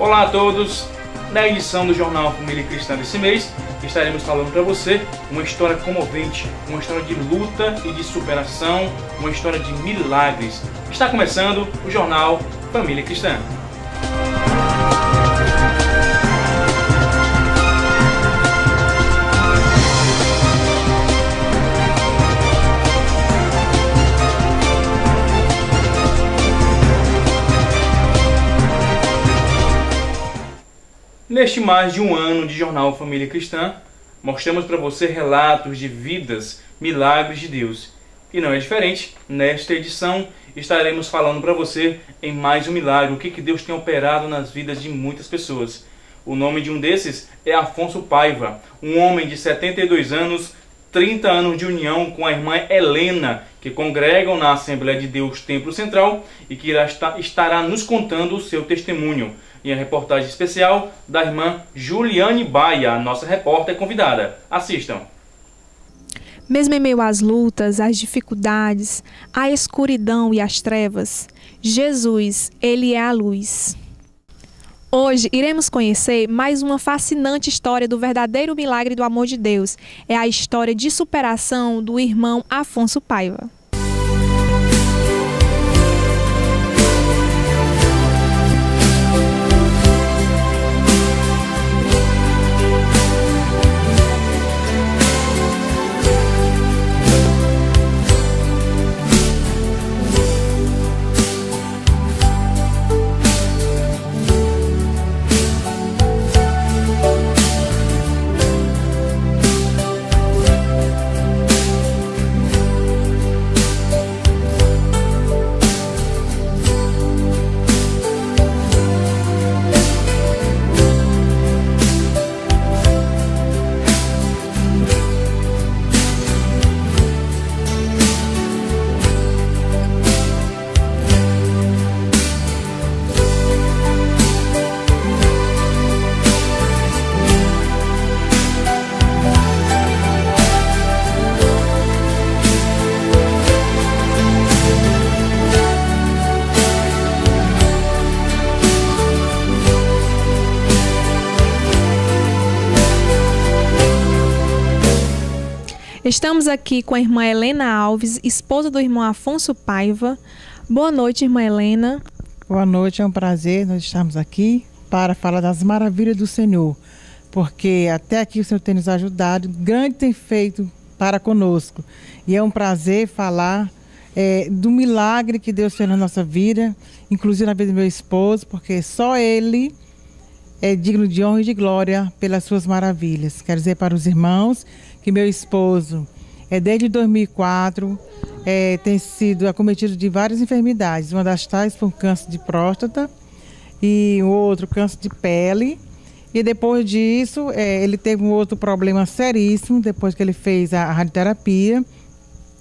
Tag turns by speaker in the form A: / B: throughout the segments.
A: Olá a todos! Na edição do Jornal Família Cristã desse mês, estaremos falando para você uma história comovente, uma história de luta e de superação, uma história de milagres. Está começando o Jornal Família Cristã. Neste mais de um ano de Jornal Família Cristã, mostramos para você relatos de vidas, milagres de Deus. E não é diferente, nesta edição estaremos falando para você em mais um milagre, o que Deus tem operado nas vidas de muitas pessoas. O nome de um desses é Afonso Paiva, um homem de 72 anos, 30 anos de união com a irmã Helena, que congregam na Assembleia de Deus Templo Central e que estará nos contando o seu testemunho. Em a reportagem especial da irmã Juliane Baia, a nossa repórter convidada. Assistam.
B: Mesmo em meio às lutas, às dificuldades, à escuridão e às trevas, Jesus, Ele é a luz. Hoje iremos conhecer mais uma fascinante história do verdadeiro milagre do amor de Deus. É a história de superação do irmão Afonso Paiva. Estamos aqui com a irmã Helena Alves, esposa do irmão Afonso Paiva. Boa noite, irmã Helena.
C: Boa noite, é um prazer nós estarmos aqui para falar das maravilhas do Senhor, porque até aqui o Senhor tem nos ajudado, grande tem feito para conosco. E é um prazer falar do milagre que Deus fez na nossa vida, inclusive na vida do meu esposo, porque só Ele é digno de honra e de glória pelas suas maravilhas. Quero dizer para os irmãos que meu esposo, desde 2004, tem sido acometido de várias enfermidades. Uma das tais foi um câncer de próstata e o outro câncer de pele. E depois disso, ele teve um outro problema seríssimo, depois que ele fez a radioterapia.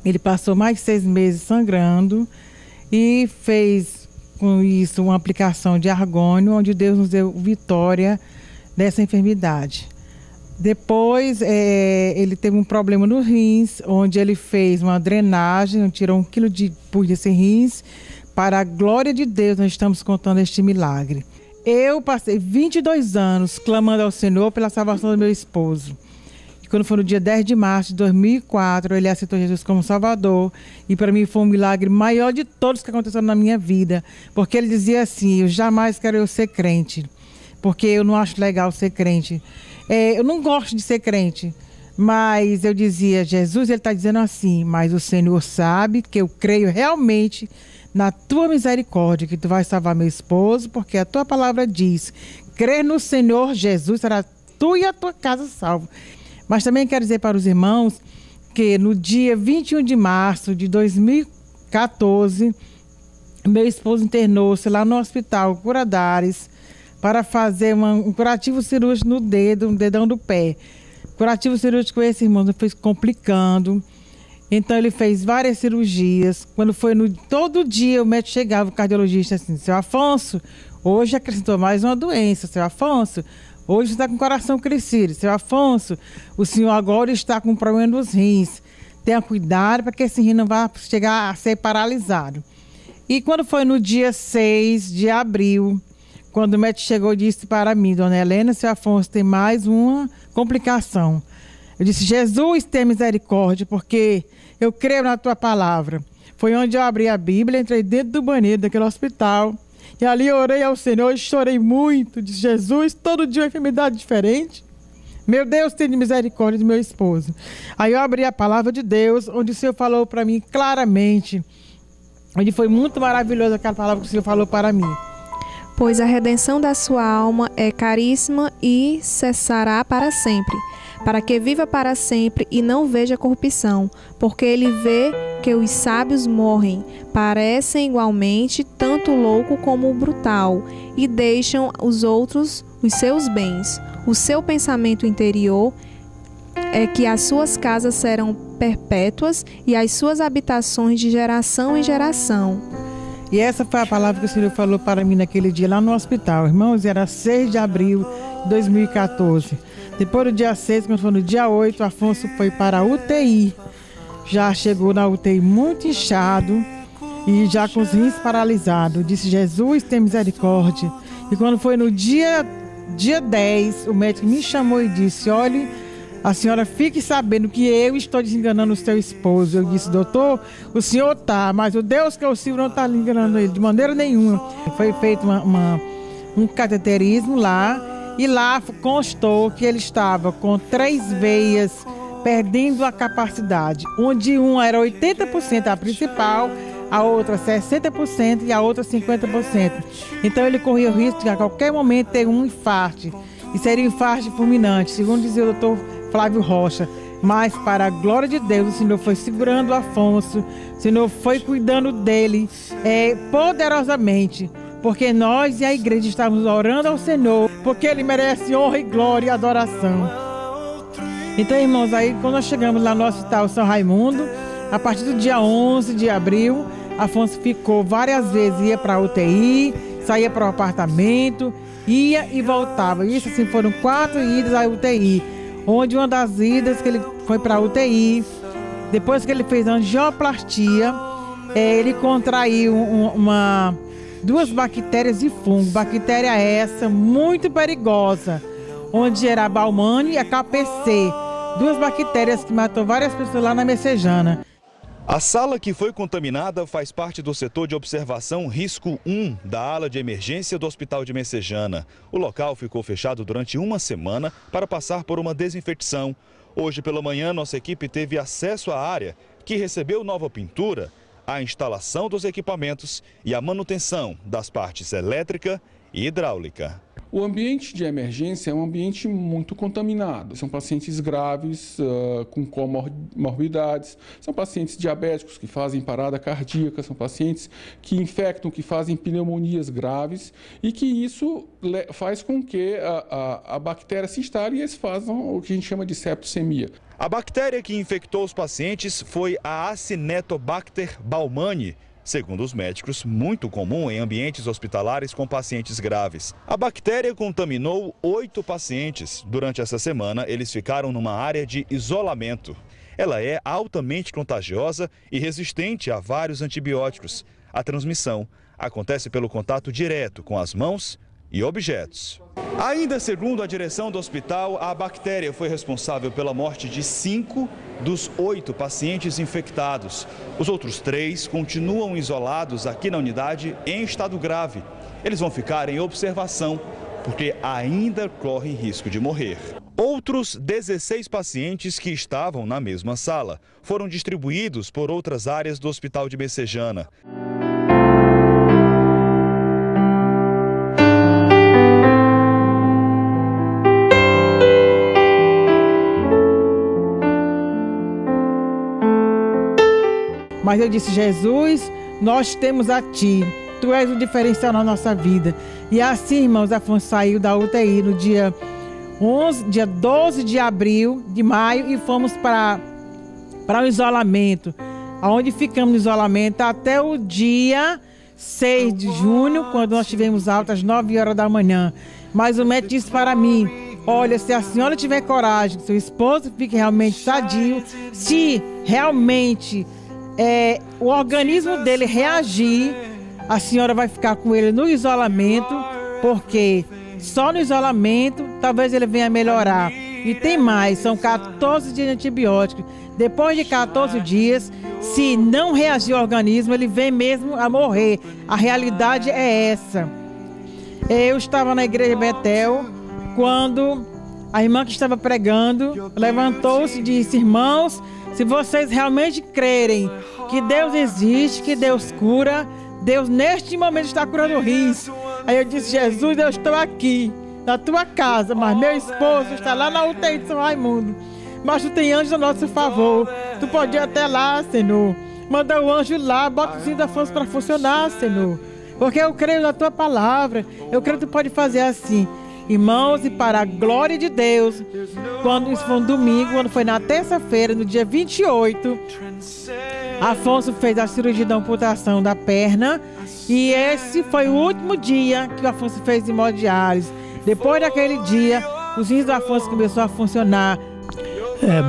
C: Ele passou mais de 6 meses sangrando e fez com isso uma aplicação de argônio, onde Deus nos deu vitória dessa enfermidade. Depois, ele teve um problema nos rins, onde ele fez uma drenagem, tirou 1 quilo de pus desse rins. Para a glória de Deus, nós estamos contando este milagre. Eu passei 22 anos clamando ao Senhor pela salvação do meu esposo. E quando foi no dia 10 de março de 2004, ele aceitou Jesus como Salvador. E para mim foi um milagre maior de todos que aconteceram na minha vida. Porque ele dizia assim, eu jamais quero ser crente, porque eu não acho legal ser crente. Eu não gosto de ser crente, mas eu dizia, Jesus, ele está dizendo assim, mas o Senhor sabe que eu creio realmente na tua misericórdia, que tu vais salvar meu esposo, porque a tua palavra diz, crer no Senhor Jesus, será tu e a tua casa salvo. Mas também quero dizer para os irmãos que no dia 21 de março de 2014, meu esposo internou-se lá no Hospital Curadares, para fazer um curativo cirúrgico no dedo, no dedão do pé. Curativo cirúrgico esse, irmão, foi complicando. Então ele fez várias cirurgias. Quando foi todo dia o médico chegava, o cardiologista assim, seu Afonso, hoje acrescentou mais uma doença, seu Afonso, hoje você está com o coração crescido, seu Afonso, o senhor agora está com um problema nos rins. Tenha cuidado para que esse rim não vá chegar a ser paralisado. E quando foi no dia 6 de abril, quando o médico chegou e disse para mim: Dona Helena, seu Afonso tem mais uma complicação. Eu disse: Jesus, tenha misericórdia, porque eu creio na tua palavra. Foi onde eu abri a Bíblia, entrei dentro do banheiro daquele hospital e ali orei ao Senhor e chorei muito. Disse: Jesus, todo dia uma enfermidade diferente. Meu Deus, tenha misericórdia do meu esposo. Aí eu abri a palavra de Deus, onde o Senhor falou para mim claramente, onde foi muito maravilhosa aquela palavra que o Senhor falou para mim.
B: Pois a redenção da sua alma é caríssima e cessará para sempre, para que viva para sempre e não veja corrupção, porque ele vê que os sábios morrem, parecem igualmente tanto o louco como o brutal, e deixam os outros os seus bens. O seu pensamento interior é que as suas casas serão perpétuas e as suas habitações de geração em geração.
C: E essa foi a palavra que o Senhor falou para mim naquele dia lá no hospital. Irmãos, era 6 de abril de 2014. Depois do dia 6, quando foi no dia 8, Afonso foi para a UTI. Já chegou na UTI muito inchado e já com os rins paralisados. Disse: Jesus, tem misericórdia. E quando foi no dia 10, o médico me chamou e disse: olhe, a senhora fique sabendo que eu estou desenganando o seu esposo. Eu disse: doutor, o senhor está, mas o Deus que eu sirvo não está enganando ele de maneira nenhuma. Foi feito um cateterismo lá, e lá constou que ele estava com 3 veias perdendo a capacidade, onde uma era 80% a principal, a outra 60% e a outra 50%. Então ele corria o risco de a qualquer momento ter um infarto, e seria um infarto fulminante, segundo dizia o doutor Flávio Rocha. Mas para a glória de Deus, o Senhor foi segurando o Afonso, o Senhor foi cuidando dele poderosamente, porque nós e a igreja estávamos orando ao Senhor, porque ele merece honra e glória e adoração. Então, irmãos, aí quando nós chegamos lá no Hospital São Raimundo, a partir do dia 11 de abril, Afonso ficou várias vezes, ia para a UTI, saía para o apartamento, ia e voltava. Isso assim, foram 4 idas à UTI, onde uma das idas que ele foi para a UTI, depois que ele fez a angioplastia, ele contraiu 2 bactérias de fungo, bactéria essa muito perigosa, onde era a Baumani e a KPC, 2 bactérias que matou várias pessoas lá na Messejana.
D: A sala que foi contaminada faz parte do setor de observação risco 1 da ala de emergência do Hospital de Messejana. O local ficou fechado durante uma semana para passar por uma desinfecção. Hoje pela manhã, nossa equipe teve acesso à área, que recebeu nova pintura, a instalação dos equipamentos e a manutenção das partes elétrica e hidráulica.
E: O ambiente de emergência é um ambiente muito contaminado. São pacientes graves, com comorbidades, são pacientes diabéticos que fazem parada cardíaca, são pacientes que infectam, que fazem pneumonias graves, e que isso faz com que a bactéria se instale e eles façam o que a gente chama de septicemia.
D: A bactéria que infectou os pacientes foi a Acinetobacter baumani, segundo os médicos, muito comum em ambientes hospitalares com pacientes graves. A bactéria contaminou 8 pacientes. Durante essa semana, eles ficaram numa área de isolamento. Ela é altamente contagiosa e resistente a vários antibióticos. A transmissão acontece pelo contato direto com as mãos e objetos. Ainda segundo a direção do hospital, a bactéria foi responsável pela morte de 5 dos 8 pacientes infectados. Os outros 3 continuam isolados aqui na unidade em estado grave. Eles vão ficar em observação, porque ainda correm risco de morrer. Outros 16 pacientes que estavam na mesma sala foram distribuídos por outras áreas do Hospital de Messejana.
C: Mas eu disse: Jesus, nós temos a Ti, Tu és o diferencial na nossa vida. E assim, irmãos, Afonso saiu da UTI no dia 12 de maio, e fomos para o isolamento, onde ficamos no isolamento até o dia 6 de junho, quando nós tivemos alta às 9 horas da manhã. Mas o médico disse para mim: olha, se a senhora tiver coragem, que seu esposo fique realmente sadio, se realmente o organismo dele reagir, a senhora vai ficar com ele no isolamento porque só no isolamento talvez ele venha melhorar. E tem mais, são 14 dias de antibiótico. Depois de 14 dias, se não reagir o organismo, ele vem mesmo a morrer. A realidade é essa. Eu estava na igreja Betel, quando a irmã que estava pregando levantou-se e disse: irmãos, se vocês realmente crerem que Deus existe, que Deus cura, Deus neste momento está curando rins. Aí eu disse: Jesus, eu estou aqui na tua casa, mas meu esposo está lá na UTI de São Raimundo. Mas tu tem anjo a nosso favor. Tu pode ir até lá, Senhor. Manda o anjo lá, bota o cinto da força para funcionar, Senhor. Porque eu creio na tua palavra. Eu creio que tu pode fazer assim. Irmãos, e para a glória de Deus, quando isso foi um domingo, quando foi na terça-feira, no dia 28, Afonso fez a cirurgia da amputação da perna. E esse foi o último dia que o Afonso fez hemodiálise. Depois daquele dia, os rins do Afonso começaram a funcionar.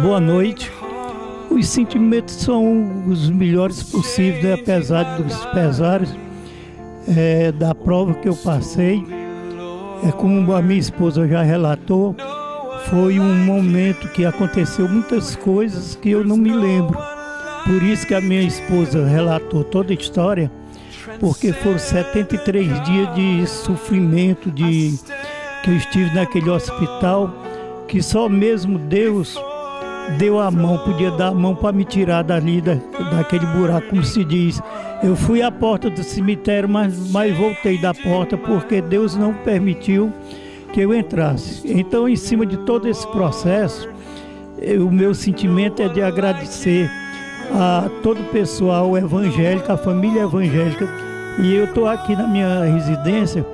F: Boa noite. Os sentimentos são os melhores possíveis, né? Apesar dos pesares da prova que eu passei. Como a minha esposa já relatou, foi um momento que aconteceu muitas coisas que eu não me lembro. Por isso que a minha esposa relatou toda a história, porque foram 73 dias de sofrimento, que eu estive naquele hospital, que só mesmo Deus deu a mão, podia dar a mão para me tirar dali, daquele buraco, como se diz. Eu fui à porta do cemitério, mas voltei da porta, porque Deus não permitiu que eu entrasse. Então, em cima de todo esse processo, o meu sentimento é de agradecer a todo o pessoal evangélico, a família evangélica, e eu estou aqui na minha residência,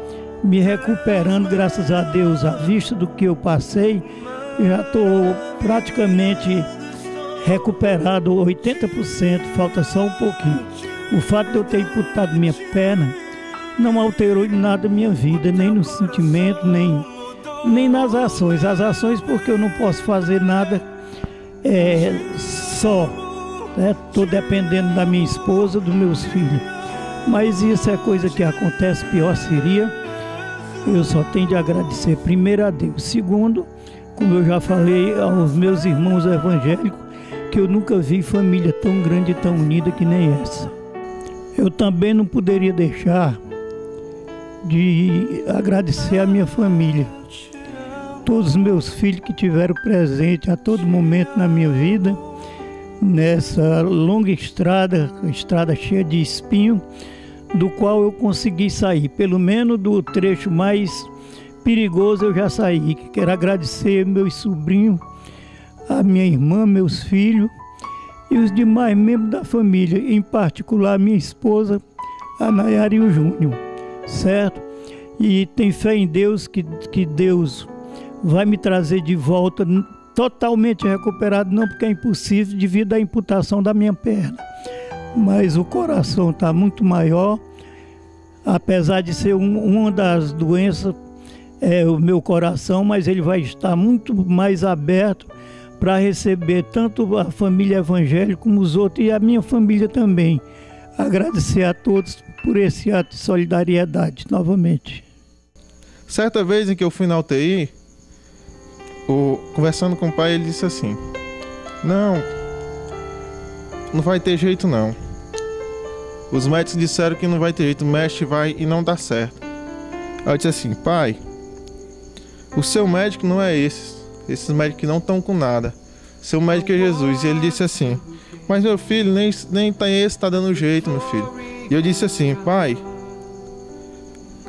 F: me recuperando, graças a Deus, à vista do que eu passei. Já estou praticamente recuperado 80%, falta só um pouquinho. O fato de eu ter amputado minha perna não alterou em nada a minha vida, nem no sentimento, nem nas ações. As ações, porque eu não posso fazer nada só. Estou dependendo da minha esposa, dos meus filhos. Mas isso é coisa que acontece, pior seria. Eu só tenho de agradecer primeiro a Deus. Segundo, como eu já falei aos meus irmãos evangélicos, que eu nunca vi família tão grande e tão unida que nem essa. Eu também não poderia deixar de agradecer a minha família. Todos os meus filhos que tiveram presente a todo momento na minha vida, nessa longa estrada cheia de espinho, do qual eu consegui sair. Pelo menos do trecho mais perigoso eu já saí. Quero agradecer meus sobrinhos, a minha irmã, meus filhos e os demais membros da família, em particular minha esposa, a Nayara e o Júnior, certo? E tem fé em Deus que Deus vai me trazer de volta totalmente recuperado, não porque é impossível devido à amputação da minha perna, mas o coração está muito maior, apesar de ser uma das doenças, o meu coração, mas ele vai estar muito mais aberto para receber tanto a família evangélica como os outros e a minha família também. Agradecer a todos por esse ato de solidariedade novamente.
G: Certa vez em que eu fui na UTI, conversando com o pai, ele disse assim: não vai ter jeito não. Os médicos disseram que não vai ter jeito, mexe, vai e não dá certo. Aí eu disse assim: pai, o seu médico não é esses médicos que não estão com nada. Seu médico é Jesus. E ele disse assim: mas meu filho, nem tá esse tá dando jeito, meu filho. E eu disse assim: pai,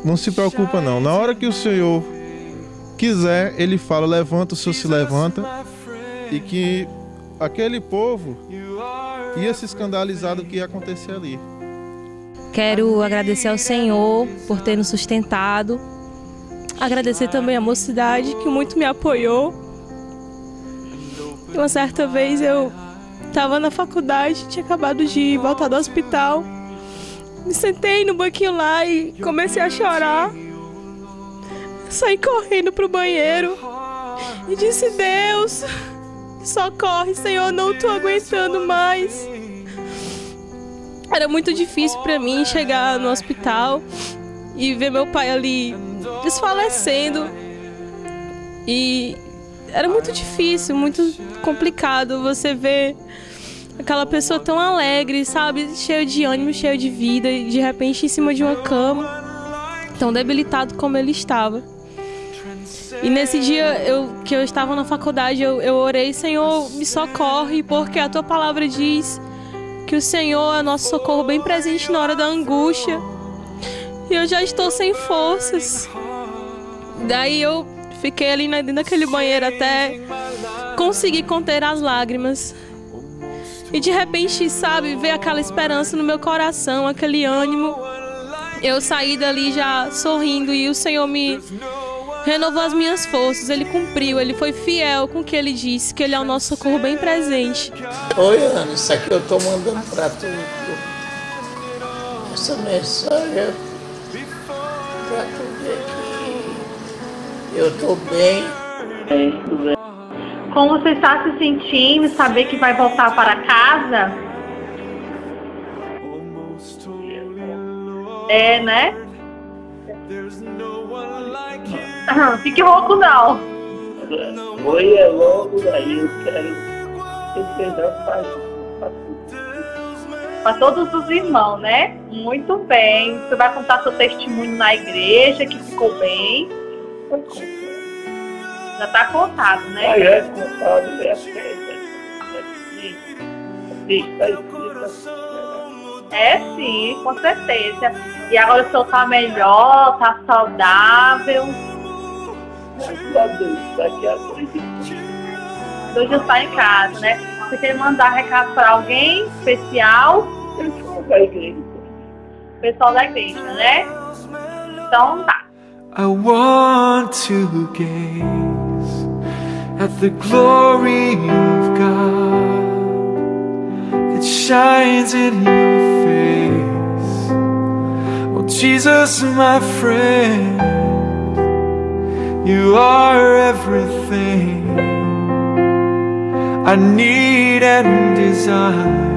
G: não se preocupa não. Na hora que o Senhor quiser, ele fala, levanta, o Senhor se levanta. E que aquele povo ia se escandalizar do que ia acontecer ali.
H: Quero agradecer ao Senhor por ter nos sustentado. Agradecer também à mocidade que muito me apoiou. Uma certa vez eu estava na faculdade, tinha acabado de voltar do hospital. Me sentei no banquinho lá e comecei a chorar. Saí correndo pro banheiro e disse: Deus, socorre, Senhor, não tô aguentando mais. Era muito difícil para mim chegar no hospital e ver meu pai ali desfalecendo. E era muito difícil, muito complicado você ver aquela pessoa tão alegre, sabe? Cheio de ânimo, cheio de vida, e de repente em cima de uma cama, tão debilitado como ele estava. E nesse dia que eu estava na faculdade, eu orei: Senhor, me socorre, porque a tua palavra diz que o Senhor é nosso socorro bem presente na hora da angústia. E eu já estou sem forças. Daí eu fiquei ali dentro daquele banheiro até conseguir conter as lágrimas. E de repente, sabe, veio aquela esperança no meu coração, aquele ânimo. Eu saí dali já sorrindo e o Senhor me renovou as minhas forças. Ele cumpriu, Ele foi fiel com o que Ele disse, que Ele é o nosso socorro bem presente.
I: Oi, Ana, isso aqui eu tô mandando pra tu. Essa mensagem pra tu ver que eu tô bem.
J: Como você está se sentindo, saber que vai voltar para casa? É, né? Fique rouco não.
I: Oi, é logo, aí eu quero perdão
J: para todos os irmãos, né? Muito bem. Você vai contar seu testemunho na igreja, que ficou bem. Já está contado, né?
I: Já é contado,
J: É sim, com certeza. E agora o senhor está melhor, está saudável.
I: Graças a Deus, daqui a 2 dias.
J: 2 dias está em casa, né? Você quer mandar recado para alguém especial?
I: Pessoal da igreja.
J: Pessoal da igreja, né? Então tá.
K: I want to gaze at the glory of God that shines in your face. Oh Jesus, my friend, you are everything I need and desire.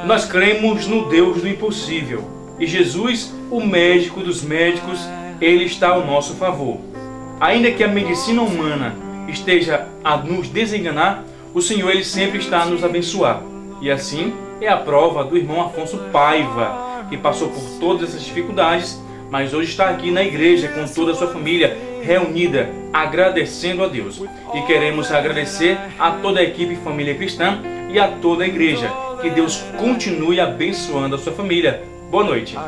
A: Nós cremos no Deus do impossível. E Jesus, o médico dos médicos, Ele está ao nosso favor. Ainda que a medicina humana esteja a nos desenganar, o Senhor Ele sempre está a nos abençoar. E assim é a prova do irmão Afonso Paiva, que passou por todas essas dificuldades, mas hoje está aqui na igreja com toda a sua família reunida, agradecendo a Deus. E queremos agradecer a toda a equipe Família Cristã e a toda a igreja. Que Deus continue abençoando a sua família. Boa noite.